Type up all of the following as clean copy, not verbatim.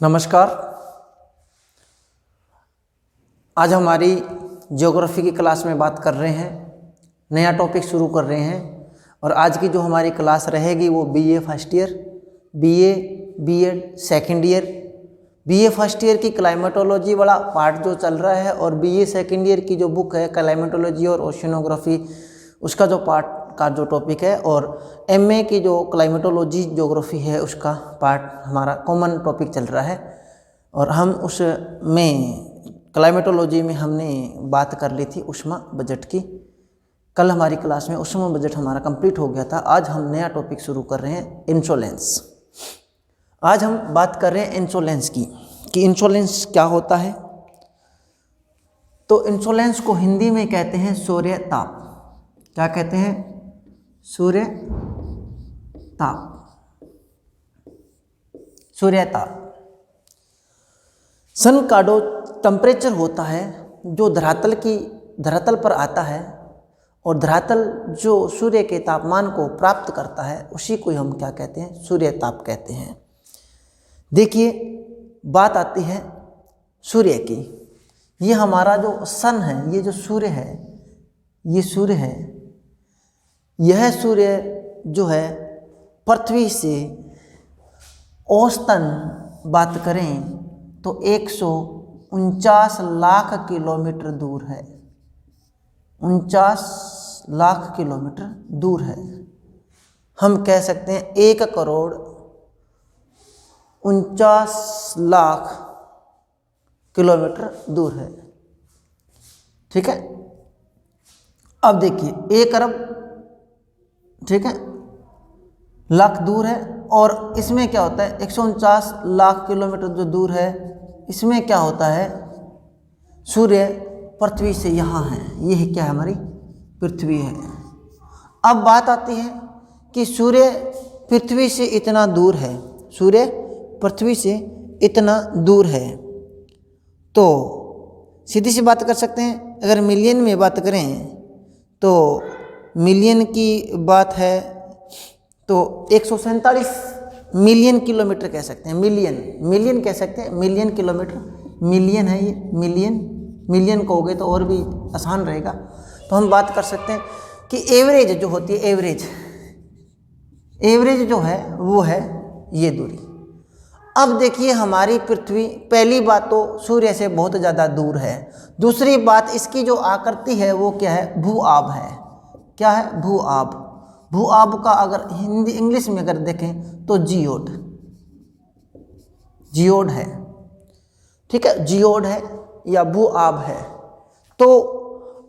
नमस्कार। आज हमारी ज्योग्राफी की क्लास में बात कर रहे हैं, नया टॉपिक शुरू कर रहे हैं। और आज की जो हमारी क्लास रहेगी वो BA first year, BA BEd second year, BA first year की क्लाइमेटोलॉजी वाला पार्ट जो चल रहा है और बीए सेकंड ईयर की जो बुक है क्लाइमेटोलॉजी और ओशिनोग्राफी, उसका जो पार्ट का जो टॉपिक है, और एमए की जो क्लाइमेटोलॉजी ज्योग्राफी है उसका पार्ट हमारा कॉमन टॉपिक चल रहा है। और हम उसमें क्लाइमेटोलॉजी में हमने बात कर ली थी उष्मा बजट की। कल हमारी क्लास में उष्मा बजट हमारा कंप्लीट हो गया था। आज हम नया टॉपिक शुरू कर रहे हैं, इंसोलेंस। आज हम बात कर रहे हैं इंसोलेंस की, कि इंसोलेंस क्या होता है। तो इंसोलेंस को हिंदी में कहते हैं सूर्य ताप। क्या कहते हैं? सूर्य ताप। सूर्य ताप सन का जो टेम्परेचर होता है जो धरातल पर आता है, और धरातल जो सूर्य के तापमान को प्राप्त करता है उसी को हम क्या कहते हैं? सूर्य ताप कहते हैं। देखिए, बात आती है सूर्य की। ये हमारा जो सन है, ये जो सूर्य है, ये सूर्य है। यह सूर्य जो है पृथ्वी से औसतन बात करें तो 149 लाख किलोमीटर दूर है। 49 लाख किलोमीटर दूर है। हम कह सकते हैं 1,49,00,000 किलोमीटर दूर है। ठीक है। अब देखिए 1 अरब, ठीक है, लाख दूर है। और इसमें क्या होता है? 149 लाख किलोमीटर जो दूर है, इसमें क्या होता है? सूर्य पृथ्वी से यहाँ है। ये क्या है? हमारी पृथ्वी है। अब बात आती है कि सूर्य पृथ्वी से इतना दूर है, सूर्य पृथ्वी से इतना दूर है, तो सीधी सी बात कर सकते हैं। अगर मिलियन में बात करें तो मिलियन की बात है तो 147 मिलियन किलोमीटर कह सकते हैं। मिलियन कह सकते हैं, मिलियन किलोमीटर, मिलियन है ये, मिलियन कहोगे तो और भी आसान रहेगा। तो हम बात कर सकते हैं कि एवरेज जो होती है, एवरेज जो है वो है ये दूरी। अब देखिए, हमारी पृथ्वी, पहली बात तो सूर्य से बहुत ज़्यादा दूर है। दूसरी बात, इसकी जो आकृति है वो क्या है? भू आब है। क्या है? भू आब। भू आब का अगर हिंदी इंग्लिश में अगर देखें तो जियोड है। ठीक है, जियोड है या भू आब है। तो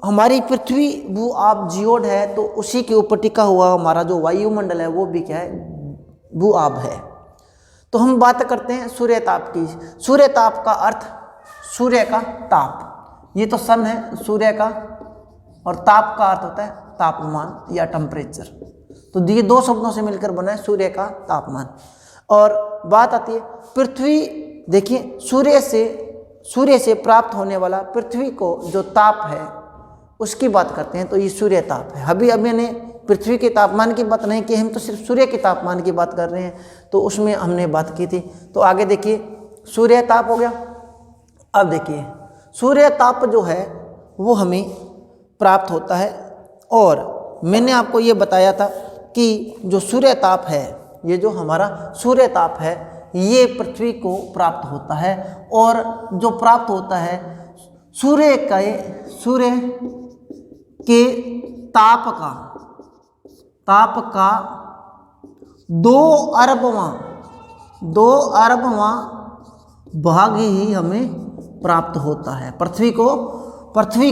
हमारी पृथ्वी भू आब जियोड है, तो उसी के ऊपर टिका हुआ हमारा जो वायुमंडल है वो भी क्या है? भू आब है। तो हम बात करते हैं सूर्य ताप की। सूर्य ताप का अर्थ सूर्य का ताप। ये तो सन है सूर्य का, और ताप का अर्थ होता है तापमान या टेम्परेचर। तो ये दो शब्दों से मिलकर बना है सूर्य का तापमान। और बात आती है पृथ्वी। देखिए, सूर्य से प्राप्त होने वाला पृथ्वी को जो ताप है उसकी बात करते हैं, तो ये सूर्य ताप है। अभी मैंने पृथ्वी के तापमान की बात नहीं की, हम तो सिर्फ सूर्य के तापमान की बात कर रहे हैं, तो उसमें हमने बात की थी। तो आगे देखिए, सूर्य ताप हो गया। अब देखिए, सूर्य ताप जो है वो हमें प्राप्त होता है, और मैंने आपको ये बताया था कि जो सूर्य ताप है, ये जो हमारा सूर्य ताप है, ये पृथ्वी को प्राप्त होता है। और जो प्राप्त होता है सूर्य के ताप का 2 अरबवां भाग ही हमें प्राप्त होता है। पृथ्वी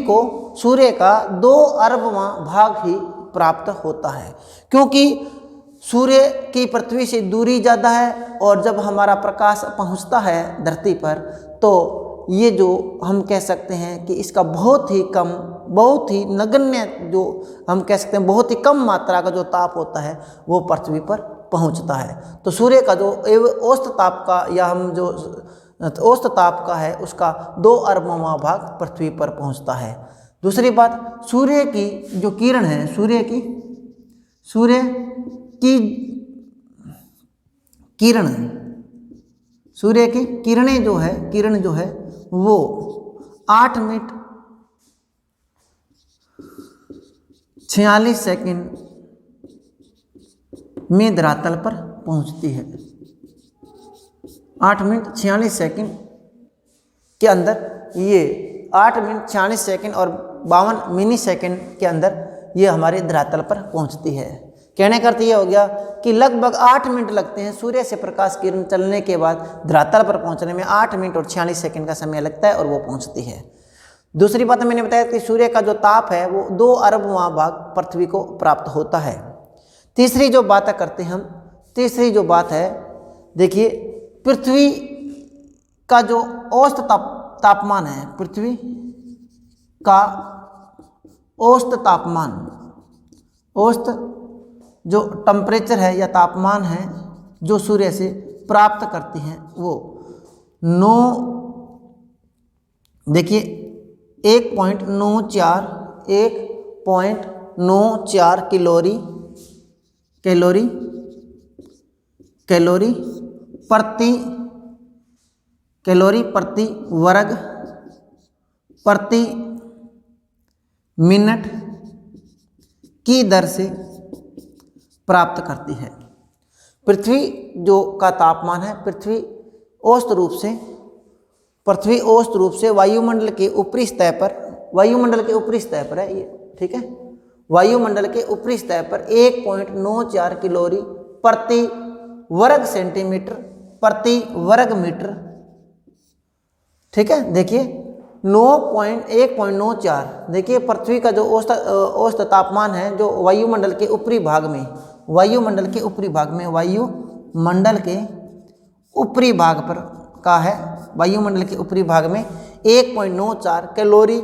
को सूर्य का 2 अरबवां भाग ही प्राप्त होता है, क्योंकि सूर्य की पृथ्वी से दूरी ज़्यादा है। और जब हमारा प्रकाश पहुंचता है धरती पर, तो ये जो हम कह सकते हैं कि इसका बहुत ही नगण्य, जो हम कह सकते हैं बहुत ही कम मात्रा का जो ताप होता है वो पृथ्वी पर पहुंचता है। तो सूर्य का जो औसत ताप का, या हम जो औसत ताप का है, उसका 2 अरबवां भाग पृथ्वी पर पहुंचता है। दूसरी बात, सूर्य की जो किरण है, सूर्य की किरण सूर्य की किरण जो है वो 8 मिनट 46 सेकंड में धरातल पर पहुंचती है। 8 मिनट 46 सेकंड के अंदर ये 8 मिनट 46 सेकंड और 52 मिनी सेकंड के अंदर ये हमारे धरातल पर पहुंचती है। कहने का अर्थ ये हो गया कि लगभग 8 मिनट लगते हैं सूर्य से प्रकाश किरण चलने के बाद धरातल पर पहुंचने में 8 मिनट और 46 सेकंड का समय लगता है और वो पहुंचती है। दूसरी बात मैंने बताया कि सूर्य का जो ताप है वो 2 अरब महाभाग पृथ्वी को प्राप्त होता है। तीसरी जो बात करते हैं हम, तीसरी जो बात है, देखिए पृथ्वी का जो औसत तापमान है, पृथ्वी का औसत तापमान, औसत जो टेम्परेचर है या तापमान है जो सूर्य से प्राप्त करती हैं वो 1.94 कैलोरी प्रति वर्ग प्रति मिनट की दर से प्राप्त करती है। पृथ्वी जो का तापमान है, पृथ्वी औसत रूप से वायुमंडल के ऊपरी सतह पर है ये, ठीक है, वायुमंडल के ऊपरी सतह पर 1.94 कैलोरी प्रति वर्ग सेंटीमीटर प्रति वर्ग मीटर, ठीक है। देखिए 1.94, देखिए पृथ्वी का जो औसत तापमान है जो वायुमंडल के ऊपरी भाग में 1.94 कैलोरी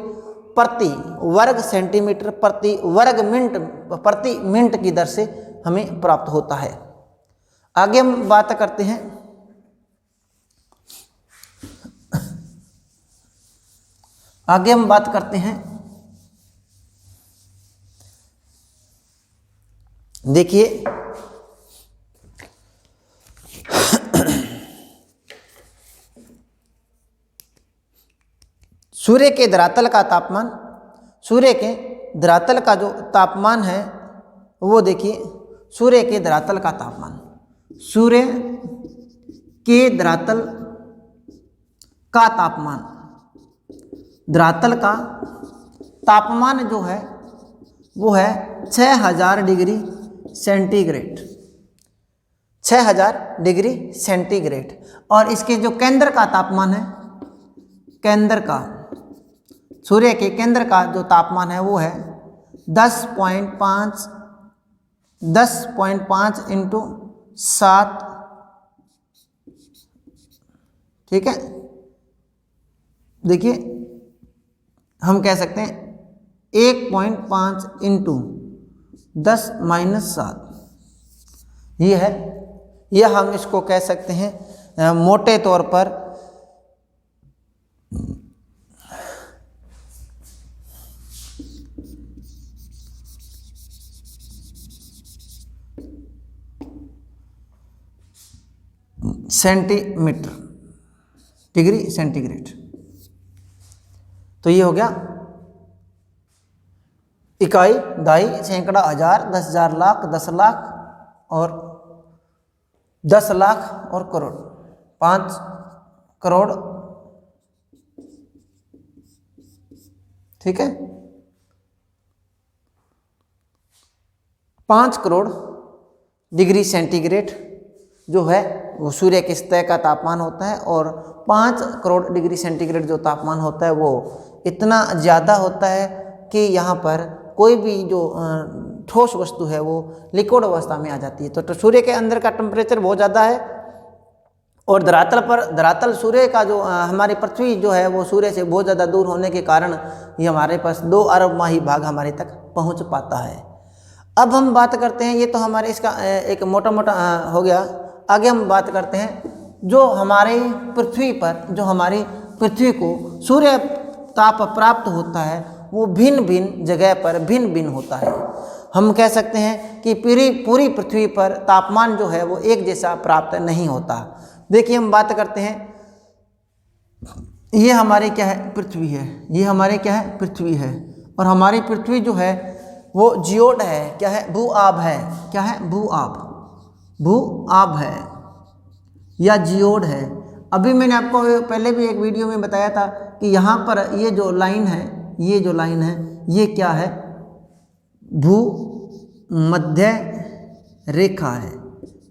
प्रति वर्ग सेंटीमीटर प्रति वर्ग प्रति मिनट की दर से हमें प्राप्त होता है। आगे हम बात करते हैं देखिए सूर्य के धरातल का तापमान, सूर्य के धरातल का जो तापमान है वो देखिए सूर्य के धरातल का तापमान धरातल का तापमान जो है वो है 6000 डिग्री सेंटीग्रेड, 6000 डिग्री सेंटीग्रेड। और इसके जो केंद्र का तापमान है, सूर्य के केंद्र का जो तापमान है वो है 10.5 × 7, ठीक है। देखिए हम कह सकते हैं 1.5 × 10⁻7 ये है, यह हम इसको कह सकते हैं मोटे तौर पर सेंटीमीटर डिग्री सेंटीग्रेड। तो ये हो गया इकाई, दहाई, सैकड़ा, हजार, 10,000, लाख, 10 लाख और 10 लाख और करोड़, 5 करोड़, ठीक है, 5 करोड़ डिग्री सेंटीग्रेड जो है वो सूर्य की सतह का तापमान होता है। और 5 करोड़ डिग्री सेंटीग्रेड जो तापमान होता है वो इतना ज़्यादा होता है कि यहाँ पर कोई भी जो ठोस वस्तु है वो लिक्विड अवस्था में आ जाती है। तो सूर्य के अंदर का टेम्परेचर बहुत ज़्यादा है और धरातल सूर्य का जो हमारी पृथ्वी जो है वो सूर्य से बहुत ज़्यादा दूर होने के कारण ये हमारे पास 2 अरब माही भाग हमारे तक पहुँच पाता है। अब हम बात करते हैं, ये तो हमारे इसका एक मोटा मोटा हो गया। आगे हम बात करते हैं जो हमारी पृथ्वी को सूर्य ताप प्राप्त होता है वो भिन्न भिन्न जगह पर भिन्न भिन्न होता है। हम कह सकते हैं कि पूरी पृथ्वी पर तापमान जो है वो एक जैसा प्राप्त नहीं होता। देखिए हम बात करते हैं, ये हमारे क्या है, पृथ्वी है, ये हमारे क्या है, पृथ्वी है, और हमारी पृथ्वी जो है वो जियोड है, क्या है, भू आब है, क्या है, भू आब, भू आब है या जियोड है। अभी मैंने आपको पहले भी एक वीडियो में बताया था कि यहाँ पर ये जो लाइन है, ये जो लाइन है, ये क्या है, भू मध्य रेखा है,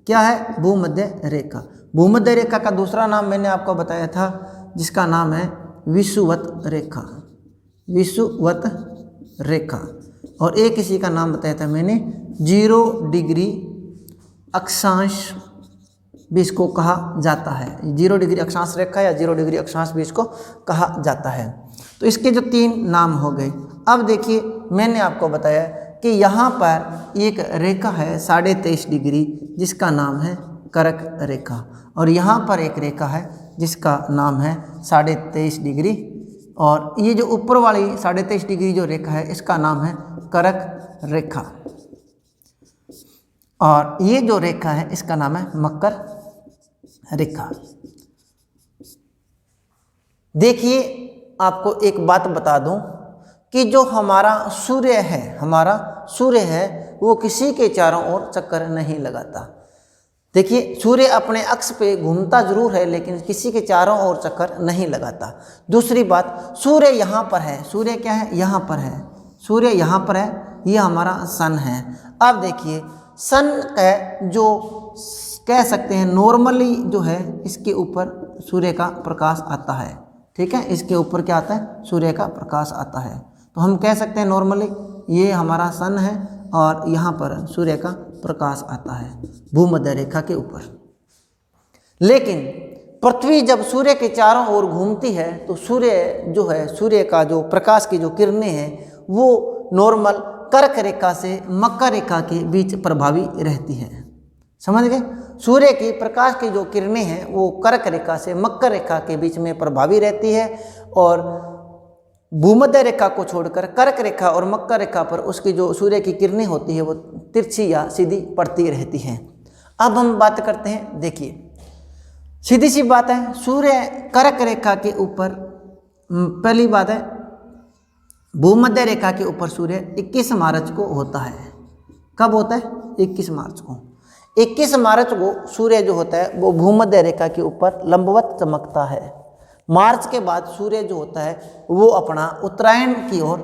क्या है, भूमध्य रेखा। भूमध्य रेखा का दूसरा नाम मैंने आपको बताया था जिसका नाम है विषुवत रेखा, विषुवत रेखा, और एक इसी का नाम बताया था मैंने 0 डिग्री अक्षांश भी इसको कहा जाता है। 0 डिग्री अक्षांश रेखा या 0 डिग्री अक्षांश भी इसको कहा जाता है। तो इसके जो 3 नाम हो गए। अब देखिए मैंने आपको बताया कि यहाँ पर एक रेखा है 23.5 डिग्री जिसका नाम है कर्क रेखा, और यहाँ पर एक रेखा है जिसका नाम है 23.5 डिग्री, और ये जो ऊपर वाली 23.5 डिग्री जो रेखा है इसका नाम है कर्क रेखा, और ये जो रेखा है इसका नाम है मकर रेखा। देखिए आपको एक बात बता दूं कि जो हमारा सूर्य है, हमारा सूर्य है वो किसी के चारों ओर चक्कर नहीं लगाता। देखिए सूर्य अपने अक्ष पे घूमता जरूर है लेकिन किसी के चारों ओर चक्कर नहीं लगाता। दूसरी बात, सूर्य यहाँ पर है, सूर्य क्या है, यहाँ पर है, सूर्य यहाँ पर है, ये हमारा सन है। अब देखिए सन का जो कह सकते हैं नॉर्मली जो है इसके ऊपर सूर्य का प्रकाश आता है, ठीक है, इसके ऊपर क्या आता है, सूर्य का प्रकाश आता है। तो हम कह सकते हैं नॉर्मली ये हमारा सन है और यहाँ पर सूर्य का प्रकाश आता है भूमध्य रेखा के ऊपर। लेकिन पृथ्वी जब सूर्य के चारों ओर घूमती है तो सूर्य जो है, सूर्य का जो प्रकाश की जो किरणें हैं वो नॉर्मल कर्क रेखा से मकर रेखा के बीच प्रभावी रहती हैं। समझ गए? सूर्य की प्रकाश की जो किरणें हैं वो कर्क रेखा से मकर रेखा के बीच में प्रभावी रहती है, और भूमध्य रेखा को छोड़कर कर्क रेखा और मकर रेखा पर उसकी जो सूर्य की किरणें होती है वो तिरछी या सीधी पड़ती रहती हैं। अब हम बात करते हैं, देखिए सीधी सी बात है, सूर्य कर्क रेखा के ऊपर, पहली बात है भूमध्य रेखा के ऊपर सूर्य 21 मार्च को होता है। कब होता है? 21 मार्च को। 21 मार्च को सूर्य जो होता है वो भूमध्य रेखा के ऊपर लंबवत चमकता है। मार्च के बाद सूर्य जो होता है वो अपना उत्तरायण की ओर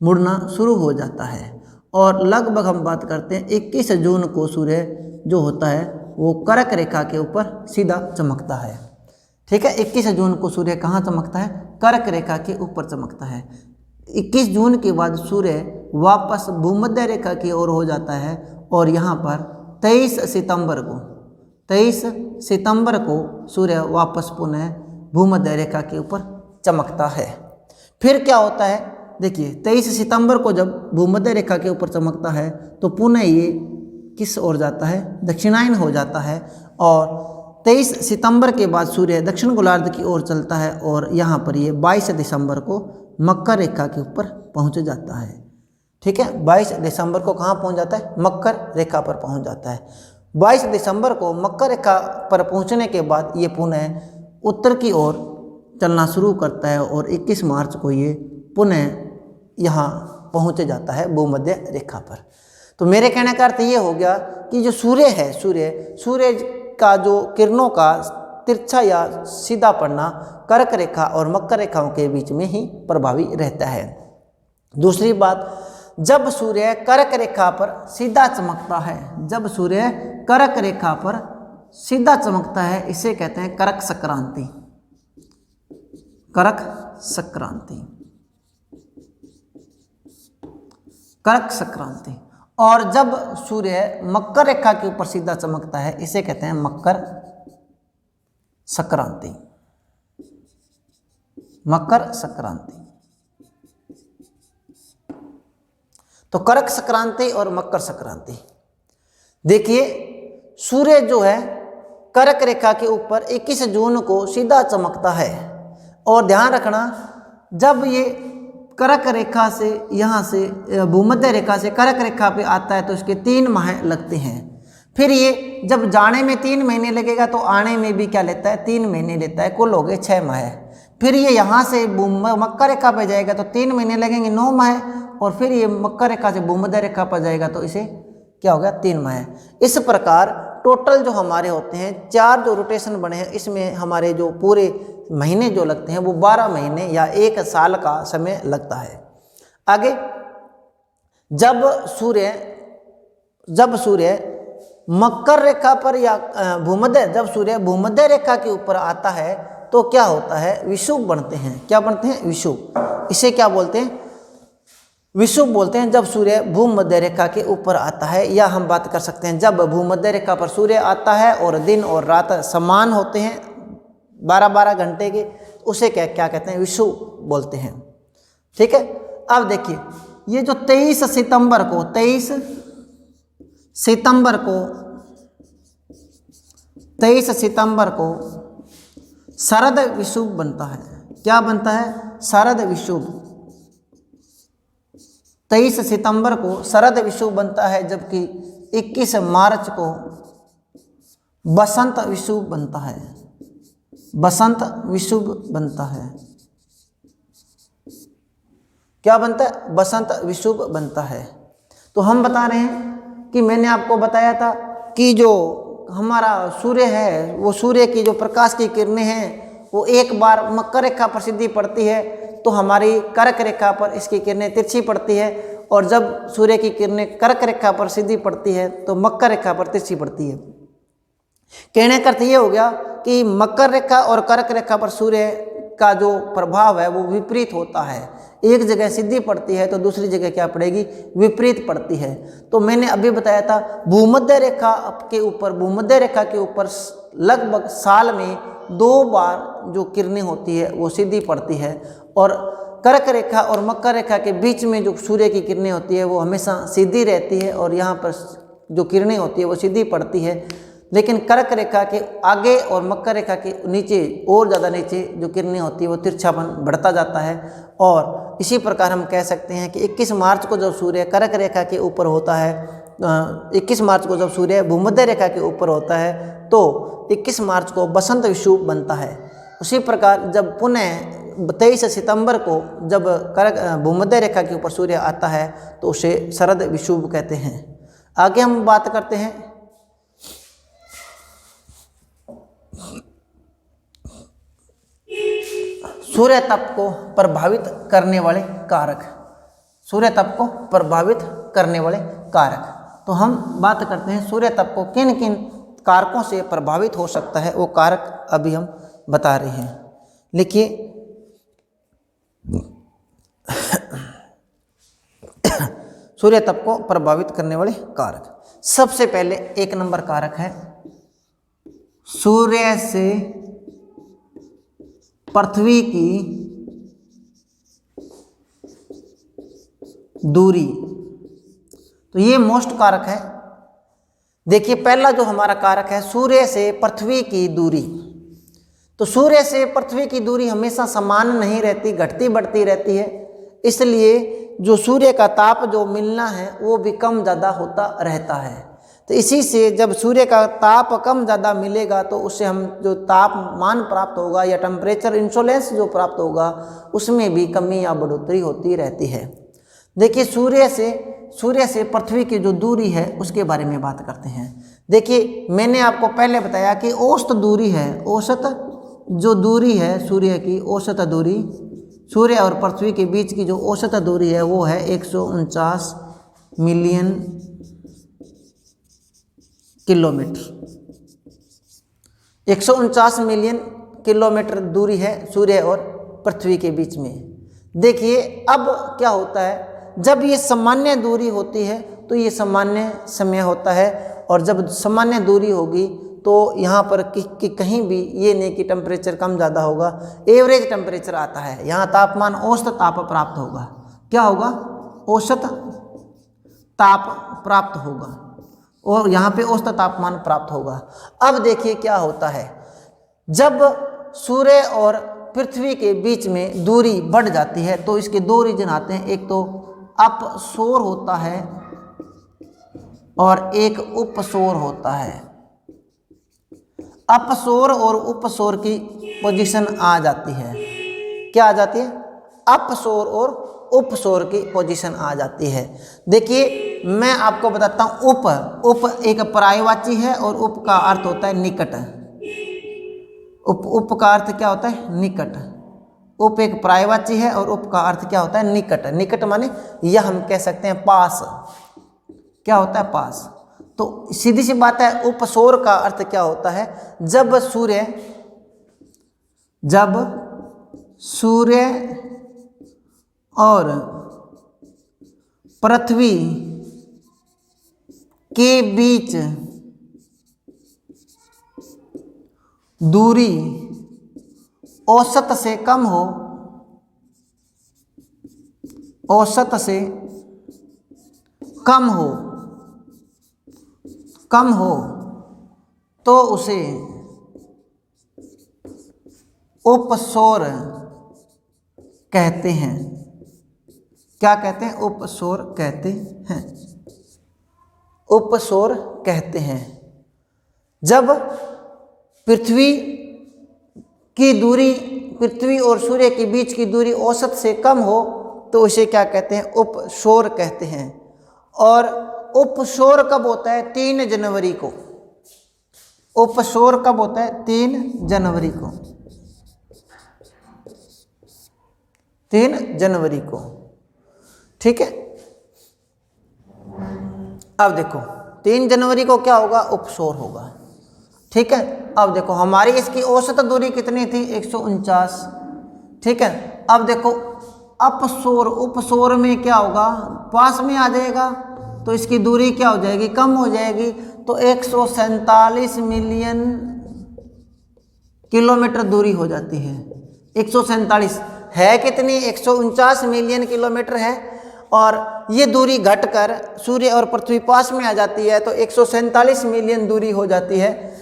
मुड़ना शुरू हो जाता है, और लगभग हम बात करते हैं 21 जून को सूर्य जो होता है वो कर्क रेखा के ऊपर सीधा चमकता है। ठीक है, 21 जून को सूर्य कहाँ चमकता है? कर्क रेखा के ऊपर चमकता है। 21 जून के बाद सूर्य वापस भूमध्य रेखा की ओर हो जाता है, और यहाँ पर 23 सितंबर को सूर्य वापस पुनः भूमध्य रेखा के ऊपर चमकता है। फिर क्या होता है? देखिए 23 सितंबर को जब भूमध्य रेखा के ऊपर चमकता है तो पुनः ये किस ओर जाता है? दक्षिणायन हो जाता है, और 23 सितंबर के बाद सूर्य दक्षिण गोलार्ध की ओर चलता है, और यहाँ पर ये 22 दिसंबर को मकर रेखा के ऊपर पहुँच जाता है। ठीक है, 22 दिसंबर को कहाँ पहुँच जाता है? मकर रेखा पर पहुँच जाता है। 22 दिसंबर को मकर रेखा पर पहुँचने के बाद ये पुनः उत्तर की ओर चलना शुरू करता है, और 21 मार्च को ये पुनः यहाँ पहुँच जाता है भूमध्य रेखा पर। तो मेरे कहने का अर्थ ये हो गया कि जो सूर्य है, सूर्य का जो किरणों का तिरछा या सीधा पड़ना कर्क रेखा और मकर रेखाओं के बीच में ही प्रभावी रहता है। दूसरी बात, जब सूर्य कर्क रेखा पर सीधा चमकता है, जब सूर्य कर्क रेखा पर सीधा चमकता है, इसे कहते हैं कर्क संक्रांति। कर्क संक्रांति, कर्क संक्रांति। और जब सूर्य मकर रेखा के ऊपर सीधा चमकता है, इसे कहते हैं मकर संक्रांति। मकर संक्रांति। तो कर्क संक्रांति और मकर संक्रांति। देखिए सूर्य जो है कर्क रेखा के ऊपर 21 जून को सीधा चमकता है, और ध्यान रखना जब ये कर्क रेखा से यहाँ से भूमध्य रेखा से कर्क रेखा पे आता है तो इसके 3 माह लगते हैं। फिर ये जब जाने में 3 महीने लगेगा तो आने में भी क्या लेता है, 3 महीने लेता है, कुल हो गए 6 माह। फिर ये यहाँ से मक्का रेखा पर जाएगा तो 3 महीने लगेंगे, 9 माह, और फिर ये मक्का रेखा से भूमध्य रेखा पर जाएगा तो इसे क्या हो गया, 3 माह। इस प्रकार टोटल जो हमारे होते हैं 4 जो रोटेशन बने हैं, इसमें हमारे जो पूरे महीने जो लगते हैं वो 12 महीने या 1 साल का समय लगता है। आगे जब सूर्य मकर रेखा पर या जब सूर्य भूमध्य रेखा के ऊपर आता है तो क्या होता है, विषुव बनते हैं। क्या बनते हैं, विषुव। इसे क्या बोलते हैं, विषुव बोलते हैं जब सूर्य भूमध्य रेखा के ऊपर आता है। या हम बात कर सकते हैं जब भूमध्य रेखा पर सूर्य आता है और दिन और रात समान होते हैं 12-12 घंटे के, उसे क्या कहते हैं, विषुव बोलते हैं। ठीक है। अब देखिए ये जो 23 सितंबर को शरद विषुव बनता है। क्या बनता है, शरद विषुव। 23 सितंबर को शरद विषुव बनता है, जबकि 21 मार्च को बसंत विषुव बनता है। बसंत विषुव बनता है। क्या बनता है, बसंत विषुव बनता है। तो हम बता रहे हैं कि मैंने आपको बताया था कि जो हमारा सूर्य है वो सूर्य की जो प्रकाश की किरणें हैं वो एक बार मकर रेखा पर सीधी पड़ती है तो हमारी कर्क रेखा पर इसकी किरणें तिरछी पड़ती है, और जब सूर्य की किरणें कर्क रेखा पर सीधी पड़ती है तो मकर रेखा पर तिरछी पड़ती है। कहने का अर्थ ये हो गया कि मकर रेखा और कर्क रेखा पर सूर्य का जो प्रभाव है वो विपरीत होता है। एक जगह सीधी पड़ती है तो दूसरी जगह क्या पड़ेगी, विपरीत पड़ती है। तो मैंने अभी बताया था भूमध्य रेखा के ऊपर लगभग साल में 2 बार जो किरणें होती है वो सीधी पड़ती है, और कर्क रेखा और मकर रेखा के बीच में जो सूर्य की किरणें होती है वो हमेशा सीधी रहती है, और यहाँ पर जो किरणें होती है वो सीधी पड़ती है। लेकिन कर्क रेखा के आगे और मकर रेखा के नीचे और ज़्यादा नीचे जो किरणें होती है वो तिरछापन बढ़ता जाता है। और इसी प्रकार हम कह सकते हैं कि 21 मार्च को जब सूर्य कर्क रेखा के ऊपर होता है, 21 मार्च को जब सूर्य भूमध्य रेखा के ऊपर होता है तो 21 मार्च को बसंत विषुव बनता है। उसी प्रकार जब पुनः 23 सितंबर को जब भूमध्य रेखा के ऊपर सूर्य आता है तो उसे शरद विषुव कहते हैं। आगे हम बात करते हैं सूर्य तप को प्रभावित करने वाले कारक। सूर्य तप को प्रभावित करने वाले कारक, तो हम बात करते हैं सूर्य तप को किन किन कारकों से प्रभावित हो सकता है, वो कारक अभी हम बता रहे हैं। लिखिए सूर्य तप को प्रभावित करने वाले कारक। सबसे पहले 1 नंबर कारक है सूर्य से पृथ्वी की दूरी। तो ये मोस्ट कारक है। देखिए पहला जो हमारा कारक है सूर्य से पृथ्वी की दूरी। तो सूर्य से पृथ्वी की दूरी हमेशा समान नहीं रहती, घटती बढ़ती रहती है। इसलिए जो सूर्य का ताप जो मिलना है वो भी कम ज़्यादा होता रहता है। तो इसी से जब सूर्य का ताप कम ज़्यादा मिलेगा तो उससे हम जो तापमान प्राप्त होगा या टेम्परेचर इंसोलेंस जो प्राप्त होगा उसमें भी कमी या बढ़ोतरी होती रहती है। देखिए सूर्य से पृथ्वी की जो दूरी है उसके बारे में बात करते हैं। देखिए मैंने आपको पहले बताया कि औसत दूरी है, औसत जो दूरी है सूर्य की, औसत दूरी सूर्य और पृथ्वी के बीच की जो औसत दूरी है वो है 149 मिलियन किलोमीटर। 149 मिलियन किलोमीटर दूरी है सूर्य और पृथ्वी के बीच में। देखिए अब क्या होता है, जब ये सामान्य दूरी होती है तो ये सामान्य समय होता है, और जब सामान्य दूरी होगी तो यहाँ पर कि कहीं भी ये नहीं कि टेम्परेचर कम ज़्यादा होगा, एवरेज टेम्परेचर आता है। यहाँ तापमान औसत ताप प्राप्त होगा। क्या होगा, औसत ताप प्राप्त होगा, और यहाँ पे औसत तापमान प्राप्त होगा। अब देखिए क्या होता है, जब सूर्य और पृथ्वी के बीच में दूरी बढ़ जाती है तो इसके 2 रीजन आते हैं। एक तो अपसोर होता है, और एक उपसौर होता है। अपसौर और उपसौर की पोजीशन आ जाती है। क्या आ जाती है? अपसौर और उपसौर की पोजीशन आ जाती है। देखिए मैं आपको बताता हूँ, उप एक पर्यायवाची है और उप का अर्थ होता है निकट। उप का अर्थ क्या होता है? निकट। उप एक पर्यायवाची है और उप का अर्थ क्या होता है? निकट। निकट माने यह हम कह सकते हैं पास। क्या होता है? पास। तो सीधी सी बात है, उपसौर का अर्थ क्या होता है? जब सूर्य और पृथ्वी के बीच दूरी औसत से कम हो, औसत से कम हो तो उसे उपसौर कहते हैं। क्या कहते हैं? उपसौर कहते हैं। उपसौर कहते हैं। जब पृथ्वी और सूर्य के बीच की दूरी औसत से कम हो तो उसे क्या कहते हैं? उपसौर कहते हैं। और उपसौर कब होता है? 3 जनवरी को। उपसौर कब होता है? 3 जनवरी को। 3 जनवरी को। ठीक है। अब देखो 3 जनवरी को क्या होगा? उपसौर होगा। ठीक है। अब देखो हमारी इसकी औसत दूरी कितनी थी? 149। ठीक है। अब देखो अपसौर, उपसौर में क्या होगा? पास में आ जाएगा तो इसकी दूरी क्या हो जाएगी? कम हो जाएगी। तो 147 मिलियन किलोमीटर दूरी हो जाती है। 147 है कितनी? 149 मिलियन किलोमीटर है। और ये दूरी घटकर सूर्य और पृथ्वी पास में आ जाती है तो 147 मिलियन दूरी हो जाती है।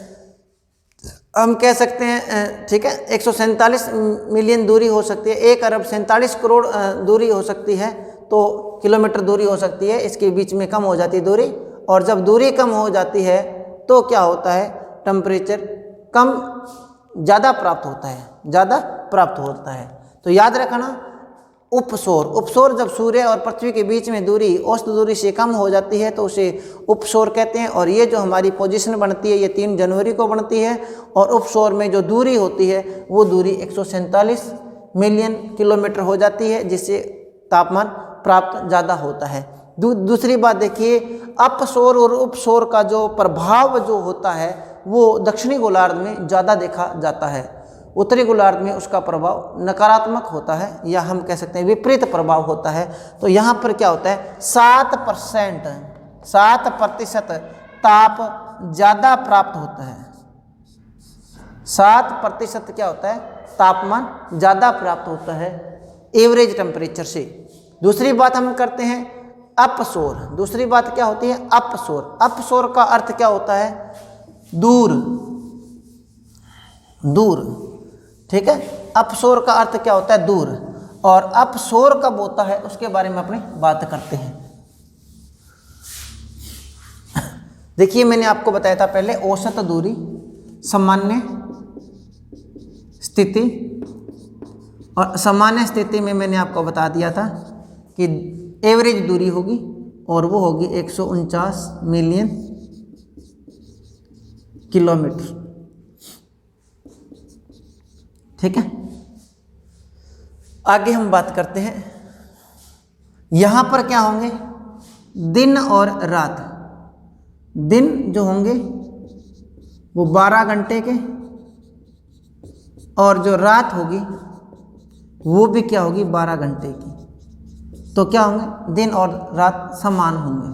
हम कह सकते हैं, ठीक है, 147 मिलियन दूरी हो सकती है। 1 अरब 47 करोड़ दूरी हो सकती है। तो किलोमीटर दूरी हो सकती है। इसके बीच में कम हो जाती है दूरी। और जब दूरी कम हो जाती है तो क्या होता है? टेम्परेचर ज़्यादा प्राप्त होता है। तो याद रखना, उपसौर जब सूर्य और पृथ्वी के बीच में दूरी औसत दूरी से कम हो जाती है तो उसे उपसौर कहते हैं। और ये जो हमारी पोजीशन बनती है ये 3 जनवरी को बनती है। और उपसौर में जो दूरी होती है वो दूरी 147 मिलियन किलोमीटर हो जाती है, जिससे तापमान प्राप्त ज़्यादा होता है। दूसरी बात देखिए, अपसौर और उपसौर का जो प्रभाव जो होता है वो दक्षिणी गोलार्ध में ज़्यादा देखा जाता है। उत्तरी गोलार्ध में उसका प्रभाव नकारात्मक होता है, या हम कह सकते हैं विपरीत प्रभाव होता है। तो यहाँ पर क्या होता है? 7% ताप ज़्यादा प्राप्त होता है। 7% क्या होता है? तापमान ज़्यादा प्राप्त होता है एवरेज टेम्परेचर से। दूसरी बात हम करते हैं अपसौर। दूसरी बात क्या होती है? अपसौर। अपसौर का अर्थ क्या होता है? दूर। ठीक है। अपसौर का अर्थ क्या होता है? दूर। और अपसौर कब होता है उसके बारे में अपनी बात करते हैं। देखिए मैंने आपको बताया था पहले, औसत दूरी, सामान्य स्थिति। और सामान्य स्थिति में मैंने आपको बता दिया था कि एवरेज दूरी होगी और वो होगी 149 मिलियन किलोमीटर। ठीक है। आगे हम बात करते हैं, यहाँ पर क्या होंगे? दिन और रात। दिन जो होंगे वो 12 घंटे के, और जो रात होगी वो भी क्या होगी? 12 घंटे की। तो क्या होंगे? दिन और रात समान होंगे।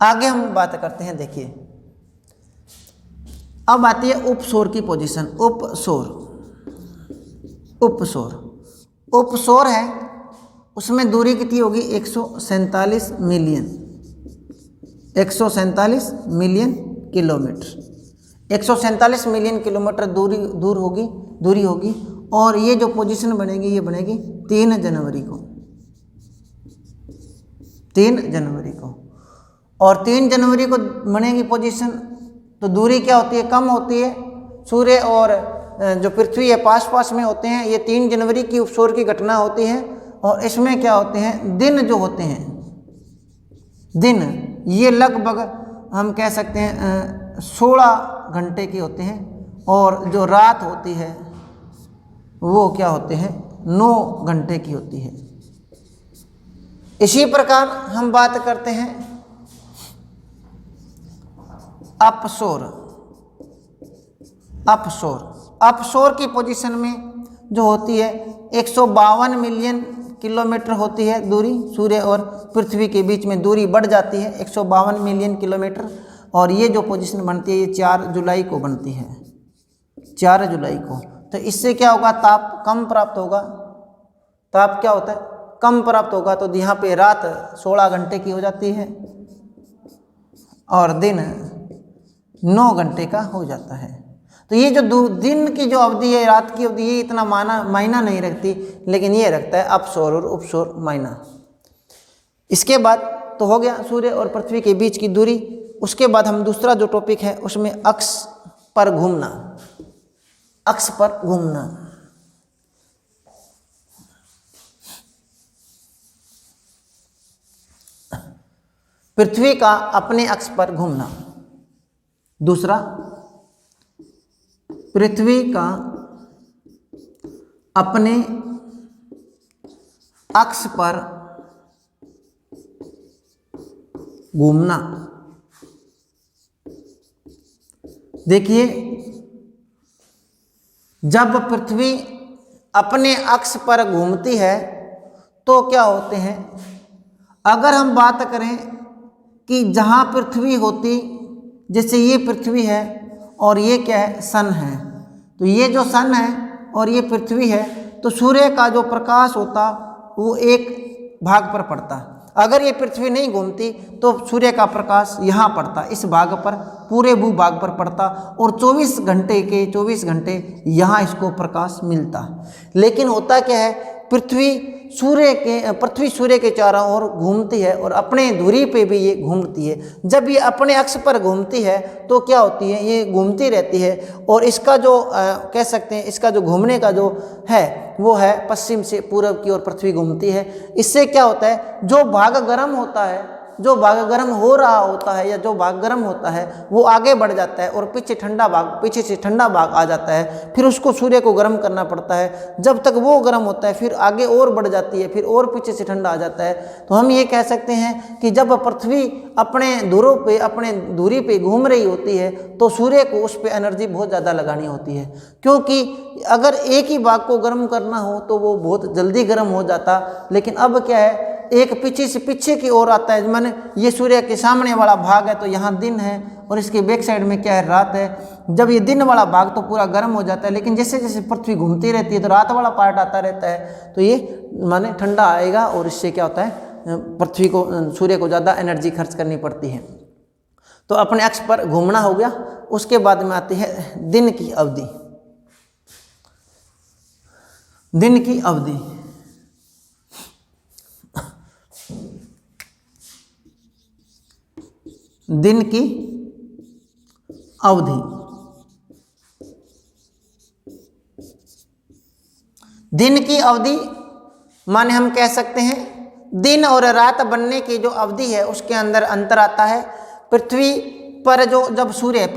आगे हम बात करते हैं, देखिए अब आती है उपसौर की पोजीशन। उपसौर है, उसमें दूरी कितनी होगी? 147 मिलियन किलोमीटर। 147 मिलियन किलोमीटर दूरी होगी। और ये जो पोजीशन बनेगी ये बनेगी 3 जनवरी को। और 3 जनवरी को बनेगी पोजीशन, तो दूरी क्या होती है, कम होती है। सूर्य और जो पृथ्वी है पास पास में होते हैं। ये 3 जनवरी की उपसौर की घटना होती है। और इसमें क्या होते हैं, दिन जो होते हैं, दिन ये लगभग हम कह सकते हैं 16 घंटे की होते हैं। और जो रात होती है वो क्या होते हैं, 9 घंटे की होती है। इसी प्रकार हम बात करते हैं अपसौर। अपसौर की पोजीशन में जो होती है 152 मिलियन किलोमीटर होती है दूरी। सूर्य और पृथ्वी के बीच में दूरी बढ़ जाती है 152 मिलियन किलोमीटर। और ये जो पोजीशन बनती है ये 4 जुलाई को बनती है, 4 जुलाई को। तो इससे क्या होगा, ताप कम प्राप्त होगा। ताप क्या होता है, कम प्राप्त होगा। तो यहाँ पे रात 16 घंटे की हो जाती है और दिन 9 घंटे का हो जाता है। तो ये जो दिन की जो अवधि है, रात की अवधि, ये इतना मायना नहीं रखती, लेकिन ये रखता है अपसौर और उपसौर मायना। इसके बाद तो हो गया सूर्य और पृथ्वी के बीच की दूरी। उसके बाद हम दूसरा जो टॉपिक है उसमें अक्ष पर घूमना। अक्ष पर घूमना, पृथ्वी का अपने अक्ष पर घूमना। दूसरा, पृथ्वी का अपने अक्ष पर घूमना। देखिए, जब पृथ्वी अपने अक्ष पर घूमती है तो क्या होते हैं, अगर हम बात करें कि जहाँ पृथ्वी होती, जैसे ये पृथ्वी है और ये क्या है, सन है। तो ये जो सन है और ये पृथ्वी है, तो सूर्य का जो प्रकाश होता वो एक भाग पर पड़ता। अगर ये पृथ्वी नहीं घूमती तो सूर्य का प्रकाश यहाँ पड़ता, इस भाग पर, पूरे भूभाग पर पड़ता और 24 घंटे यहाँ इसको प्रकाश मिलता। लेकिन होता क्या है, पृथ्वी सूर्य के चारों ओर घूमती है और अपने धुरी पे भी ये घूमती है। जब ये अपने अक्ष पर घूमती है तो क्या होती है, ये घूमती रहती है। और इसका जो कह सकते हैं, इसका जो घूमने का जो है वो है पश्चिम से पूरब की ओर पृथ्वी घूमती है। इससे क्या होता है, जो भाग गर्म होता है, जो भाग गर्म हो रहा होता है या जो भाग गर्म होता है वो आगे बढ़ जाता है और पीछे से ठंडा भाग आ जाता है। फिर उसको सूर्य को गर्म करना पड़ता है। जब तक वो गर्म होता है फिर आगे और बढ़ जाती है, फिर और पीछे से ठंडा आ जाता है। तो हम ये कह सकते हैं कि जब पृथ्वी अपने धुरी पे घूम रही होती है तो सूर्य को उस पर एनर्जी बहुत ज़्यादा लगानी होती है, क्योंकि अगर एक ही भाग को गर्म करना हो तो वो बहुत जल्दी गर्म हो जाता। लेकिन अब क्या है, एक पीछे से पीछे की ओर आता है। माने ये सूर्य के सामने वाला भाग है तो यहाँ दिन है और इसके बैक साइड में क्या है, रात है। जब ये दिन वाला भाग तो पूरा गर्म हो जाता है, लेकिन जैसे जैसे पृथ्वी घूमती रहती है तो रात वाला पार्ट आता रहता है, तो ये माने ठंडा आएगा और इससे क्या होता है, पृथ्वी को, सूर्य को ज़्यादा एनर्जी खर्च करनी पड़ती है। तो अपने अक्ष पर घूमना हो गया। उसके बाद में आती है दिन की अवधि। दिन की अवधि, दिन की अवधि, दिन की अवधि माने हम कह सकते हैं दिन और रात बनने की जो अवधि है उसके अंदर अंतर आता है। पृथ्वी पर जब सूर्य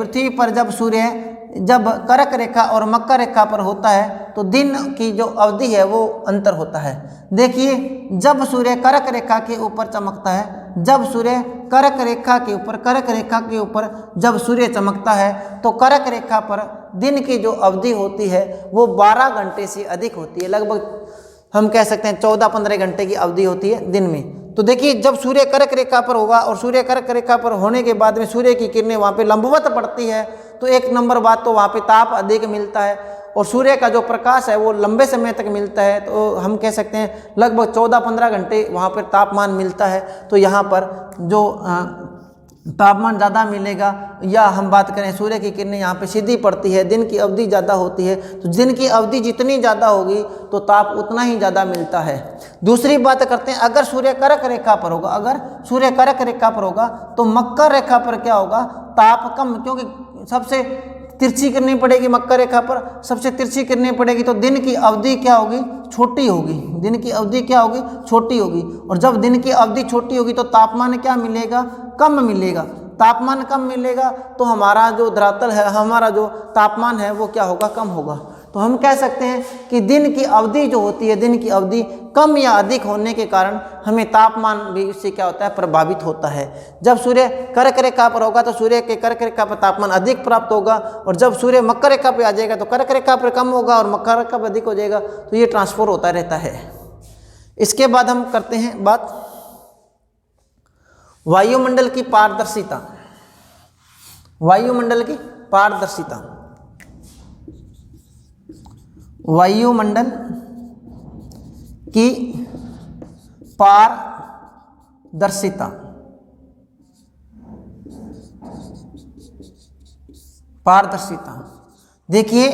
जब कर्क रेखा और मकर रेखा पर होता है तो दिन की जो अवधि है वो अंतर होता है। देखिए, जब सूर्य कर्क रेखा के ऊपर चमकता है, जब सूर्य कर्क रेखा के ऊपर जब सूर्य चमकता है तो कर्क रेखा पर दिन की जो अवधि होती है वो 12 घंटे से अधिक होती है। लगभग हम कह सकते हैं 14-15 घंटे की अवधि होती है दिन में। तो देखिए, जब सूर्य कर्क रेखा पर होगा और सूर्य कर्क रेखा पर होने के बाद में सूर्य की किरणें वहाँ पे लंबवत पड़ती है, तो एक नंबर बात तो वहाँ पे ताप अधिक मिलता है और सूर्य का जो प्रकाश है वो लंबे समय तक मिलता है। तो हम कह सकते हैं लगभग 14-15 घंटे वहाँ पर तापमान मिलता है। तो यहाँ पर जो तापमान ज़्यादा मिलेगा, या हम बात करें सूर्य की किरणें यहाँ पे सीधी पड़ती है, दिन की अवधि ज़्यादा होती है, तो दिन की अवधि जितनी ज़्यादा होगी तो ताप उतना ही ज़्यादा मिलता है। दूसरी बात करते हैं, अगर सूर्य कर्क रेखा पर होगा, अगर सूर्य कर्क रेखा पर होगा तो मकर रेखा पर क्या होगा, ताप कम, क्योंकि सबसे तिरछी करनी पड़ेगी मकर रेखा पर, सबसे तिरछी करनी पड़ेगी, तो दिन की अवधि क्या होगी, छोटी होगी, दिन की अवधि क्या होगी, छोटी होगी। और जब दिन की अवधि छोटी होगी तो तापमान क्या मिलेगा, कम मिलेगा। तापमान कम मिलेगा तो हमारा जो धरातल है, हमारा जो तापमान है वो क्या होगा, कम होगा। तो हम कह सकते हैं कि दिन की अवधि जो होती है, दिन की अवधि कम या अधिक होने के कारण हमें तापमान भी इससे क्या होता है, प्रभावित होता है। जब सूर्य कर्क रेखा पर होगा तो सूर्य के कर्क रेखा पर तापमान अधिक प्राप्त होगा, और जब सूर्य मकर रेखा पर आ जाएगा तो कर्क रेखा पर कम होगा और मकर रेखा पर अधिक हो जाएगा। तो ये ट्रांसफर होता रहता है। इसके बाद हम करते हैं बात वायुमंडल की पारदर्शिता। वायुमंडल की पारदर्शिता, वायुमंडल की पारदर्शिता। पारदर्शिता देखिए,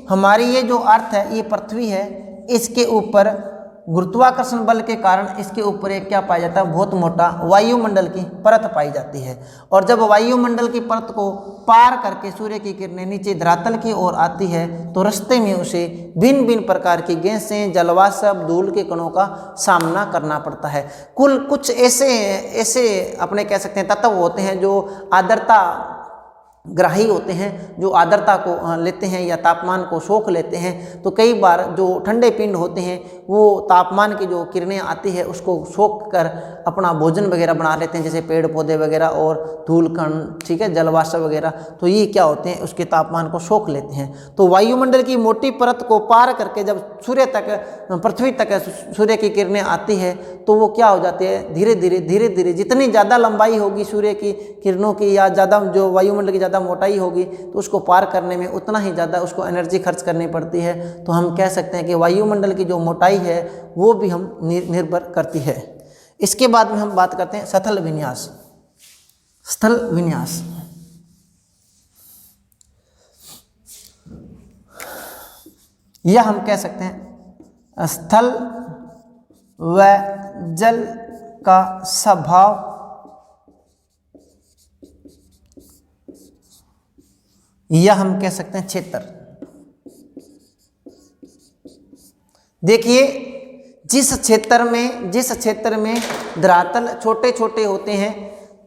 हमारी ये जो अर्थ है, ये पृथ्वी है, इसके ऊपर गुरुत्वाकर्षण बल के कारण इसके ऊपर एक क्या पाया जाता है, बहुत मोटा वायुमंडल की परत पाई जाती है। और जब वायुमंडल की परत को पार करके सूर्य की किरणें नीचे धरातल की ओर आती है तो रास्ते में उसे भिन्न भिन्न प्रकार की गैसें, जलवाष्प, धूल के कणों का सामना करना पड़ता है। कुल कुछ ऐसे अपने कह सकते हैं तत्व होते हैं जो आर्द्रता ग्राही होते हैं, जो आर्द्रता को लेते हैं या तापमान को सोख लेते हैं। तो कई बार जो ठंडे पिंड होते हैं वो तापमान की जो किरणें आती है उसको सोख कर अपना भोजन वगैरह बना लेते हैं, जैसे पेड़ पौधे वगैरह और धूल कण, ठीक है, जलवाष्प वगैरह। तो ये क्या होते हैं, उसके तापमान को सोख लेते हैं। तो वायुमंडल की मोटी परत को पार करके जब सूर्य तक, पृथ्वी तक सूर्य की किरणें आती है तो वो क्या हो जाती है, धीरे धीरे जितनी ज़्यादा लंबाई होगी सूर्य की किरणों की, या ज़्यादा जो वायुमंडल की ज़्यादा मोटाई होगी, तो उसको पार करने में उतना ही ज़्यादा उसको एनर्जी खर्च करनी पड़ती है। तो हम कह सकते हैं कि वायुमंडल की जो मोटाई है वो भी हम निर्भर करती है। इसके बाद में हम बात करते हैं स्थल विन्यास। स्थल विन्यास, यह हम कह सकते हैं स्थल व जल का स्वभाव, या हम कह सकते हैं क्षेत्र। देखिए, जिस क्षेत्र में धरातल छोटे छोटे होते हैं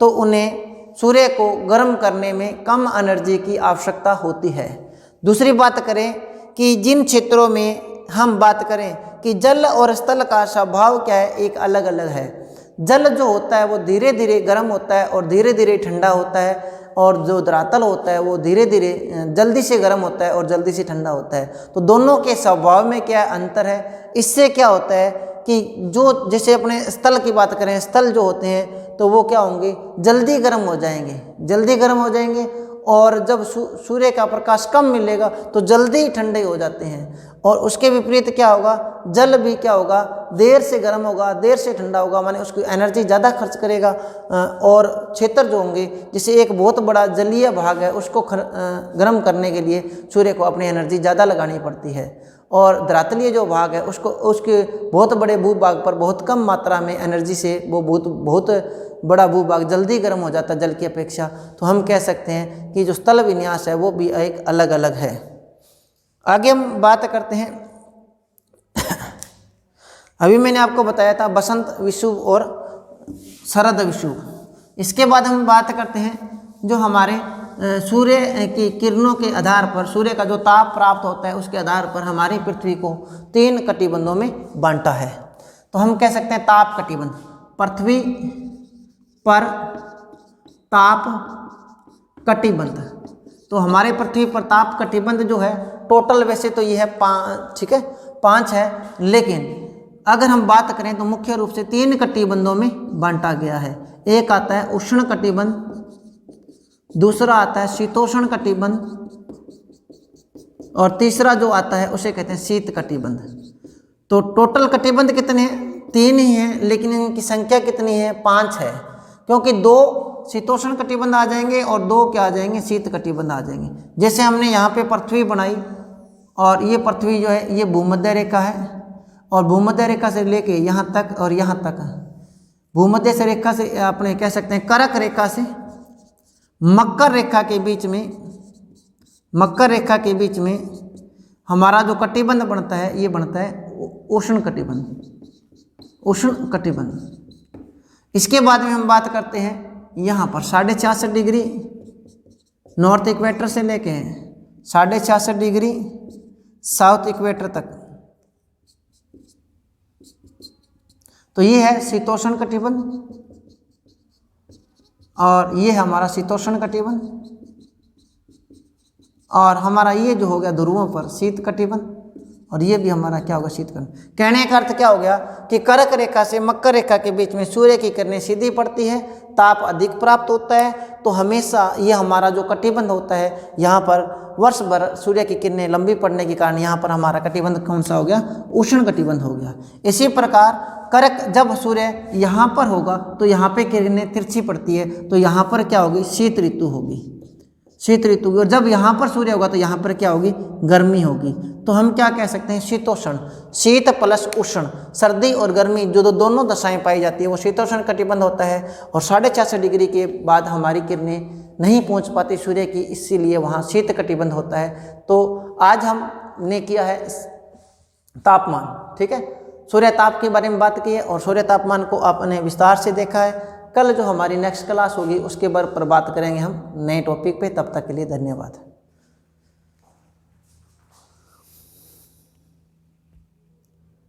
तो उन्हें सूर्य को गर्म करने में कम एनर्जी की आवश्यकता होती है। दूसरी बात करें कि जिन क्षेत्रों में हम बात करें कि जल और स्थल का स्वभाव क्या है, एक अलग अलग है। जल जो होता है वो धीरे धीरे गर्म होता है और धीरे धीरे ठंडा होता है, और जो धरातल होता है वो धीरे धीरे जल्दी से गर्म होता है और जल्दी से ठंडा होता है। तो दोनों के स्वभाव में क्या अंतर है। इससे क्या होता है कि जो जैसे अपने स्थल की बात करें, स्थल जो होते हैं तो वो क्या होंगे, जल्दी गर्म हो जाएंगे, और जब सूर्य का प्रकाश कम मिलेगा तो जल्दी ही ठंडे हो जाते हैं। और उसके विपरीत क्या होगा, जल भी क्या होगा, देर से गर्म होगा, देर से ठंडा होगा, माने उसकी एनर्जी ज़्यादा खर्च करेगा। और क्षेत्र जो होंगे, जैसे एक बहुत बड़ा जलीय भाग है, उसको गर्म करने के लिए सूर्य को अपनी एनर्जी ज़्यादा लगानी पड़ती है। और धरातलीय जो भाग है उसके बहुत बड़े भूभाग पर बहुत कम मात्रा में एनर्जी से वो बहुत बड़ा भूभाग जल्दी गर्म हो जाता है जल की अपेक्षा। तो हम कह सकते हैं कि जो स्थल विन्यास है वो भी एक अलग अलग है। आगे हम बात करते हैं अभी मैंने आपको बताया था बसंत विषुव और शरद विषुव। इसके बाद हम बात करते हैं जो हमारे सूर्य की किरणों के आधार पर, सूर्य का जो ताप प्राप्त होता है उसके आधार पर हमारी पृथ्वी को 3 कटिबंधों में बांटा है। तो हम कह सकते हैं ताप कटिबंध, पृथ्वी पर ताप कटिबंध। तो हमारे पृथ्वी पर ताप कटिबंध जो है टोटल वैसे तो ये है 5 है, लेकिन अगर हम बात करें तो मुख्य रूप से 3 कटिबंधों में बांटा गया है। एक आता है उष्ण कटिबंध, दूसरा आता है शीतोष्ण कटिबंध, और तीसरा जो आता है उसे कहते हैं शीत कटिबंध। तो टोटल कटिबंध कितने हैं, 3 ही हैं, लेकिन इनकी संख्या कितनी है, 5 है, क्योंकि 2 शीतोष्ण कटिबंध आ जाएंगे और 2 क्या आ जाएंगे, शीत कटिबंध आ जाएंगे। जैसे हमने यहाँ पे पृथ्वी बनाई और ये पृथ्वी जो है ये भूमध्य रेखा है और भूमध्य रेखा से लेके यहाँ तक और यहाँ तक, भूमध्य से रेखा से अपने कह सकते हैं कर्क रेखा से मकर रेखा के बीच में, मकर रेखा के बीच में हमारा जो कटिबंध बनता है ये बनता है उष्ण कटिबंध, उष्ण कटिबंध। इसके बाद में हम बात करते हैं यहाँ पर 66.5 डिग्री नॉर्थ इक्वेटर से लेके 66.5 डिग्री साउथ इक्वेटर तक, तो ये है शीतोष्ण कटिबंध और ये है हमारा शीतोष्ण कटिबंध। और हमारा ये जो हो गया ध्रुवों पर शीत कटिबंध और ये भी हमारा क्या होगा, शीत कटिबंध। कहने का अर्थ क्या हो गया कि कर्क रेखा से मकर रेखा के बीच में सूर्य की किरणें सीधी पड़ती है, ताप अधिक प्राप्त होता है, तो हमेशा ये हमारा जो कटिबंध होता है यहाँ पर वर्ष भर सूर्य की किरणें लंबी पड़ने के कारण यहाँ पर हमारा कटिबंध कौन सा हो गया, उष्ण कटिबंध हो गया। इसी प्रकार कर्क जब सूर्य यहाँ पर होगा तो यहाँ पे किरणें तिरछी पड़ती है, तो यहाँ पर क्या होगी, शीत ऋतु होगी, शीत ऋतु। और जब यहाँ पर सूर्य होगा तो यहाँ पर क्या होगी, गर्मी होगी। तो हम क्या कह सकते हैं, शीतोष्ण, शीत प्लस उष्ण, सर्दी और गर्मी जो दोनों दशाएं पाई जाती है वो शीतोष्ण कटिबंध होता है। और 66.5 डिग्री के बाद हमारी किरणें नहीं पहुँच पाती सूर्य की, इसीलिए वहाँ शीत कटिबंध होता है। तो आज हमने किया है तापमान, ठीक है, सूर्य ताप के बारे में बात की है और सूर्य तापमान को आपने विस्तार से देखा है। कल जो हमारी नेक्स्ट क्लास होगी उसके बारे पर बात करेंगे हम नए टॉपिक पे। तब तक के लिए धन्यवाद।